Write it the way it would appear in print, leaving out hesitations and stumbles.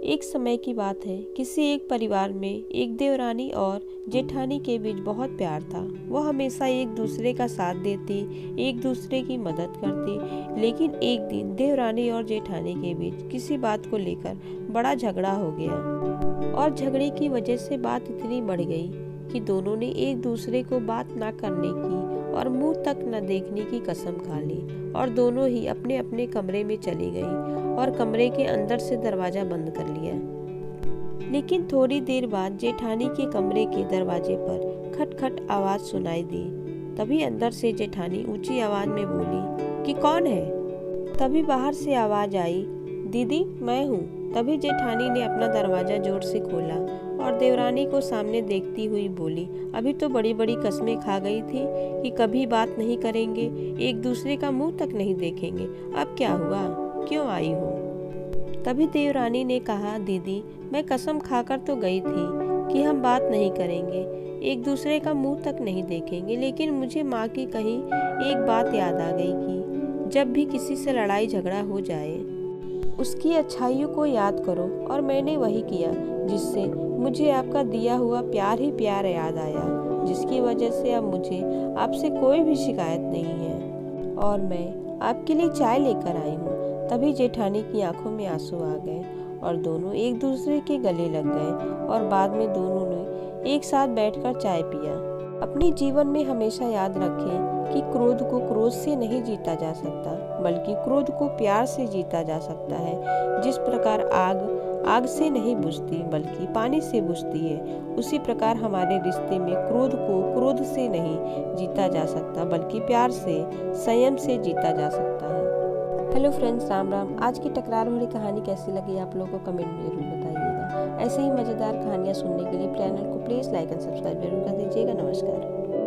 एक समय की बात है, किसी एक परिवार में एक देवरानी और जेठानी के बीच बहुत प्यार था। वो हमेशा एक दूसरे का साथ देती, एक दूसरे की मदद करती। लेकिन एक दिन देवरानी और जेठानी के बीच किसी बात को लेकर बड़ा झगड़ा हो गया और झगड़े की वजह से बात इतनी बढ़ गई कि दोनों ने एक दूसरे को बात ना करने की और मुंह तक न देखने की कसम खा ली और दोनों ही अपने अपने कमरे में चली गई और कमरे के अंदर से दरवाजा बंद कर लिया। लेकिन थोड़ी देर बाद जेठानी के कमरे के दरवाजे पर खटखट आवाज सुनाई दी। तभी अंदर से जेठानी ऊंची आवाज में बोली कि कौन है। तभी बाहर से आवाज आई, दीदी मैं हूँ। तभी जेठानी ने अपना दरवाजा जोर से खोला और देवरानी को सामने देखती हुई बोली, अभी तो बड़ी बड़ी कस्में खा गई थी कि कभी बात नहीं करेंगे, एक दूसरे का मुंह तक नहीं देखेंगे। अब क्या हुआ, क्यों आई हो? तभी देवरानी ने कहा, दीदी मैं कसम खाकर तो गई थी कि हम बात नहीं करेंगे, एक दूसरे का मुंह तक नहीं देखेंगे, लेकिन मुझे माँ की कही एक बात याद आ गई कि जब भी किसी से लड़ाई झगड़ा हो जाए उसकी अच्छाइयों को याद करो। और मैंने वही किया, जिससे मुझे आपका दिया हुआ प्यार ही प्यार याद आया, जिसकी वजह से अब मुझे आपसे कोई भी शिकायत नहीं है और मैं आपके लिए चाय लेकर आई हूँ। तभी जेठानी की आंखों में आंसू आ गए और दोनों एक दूसरे के गले लग गए और बाद में दोनों ने एक साथ बैठकर चाय पिया। अपने जीवन में हमेशा याद रखें कि क्रोध को क्रोध से नहीं जीता जा सकता, बल्कि क्रोध को प्यार से जीता जा सकता है। जिस प्रकार आग आग से नहीं बुझती बल्कि पानी से बुझती है, उसी प्रकार हमारे रिश्ते में क्रोध को क्रोध से नहीं जीता जा सकता बल्कि प्यार से, संयम से जीता जा सकता है। Hello friends, Ram Ram. आज की टकरार भरी कहानी कैसी लगी आप लोगों को कमेंट में जरूर बताइएगा। ऐसे ही मज़ेदार कहानियाँ सुनने के लिए चैनल को प्लीज़ लाइक एंड सब्सक्राइब जरूर कर दीजिएगा। नमस्कार।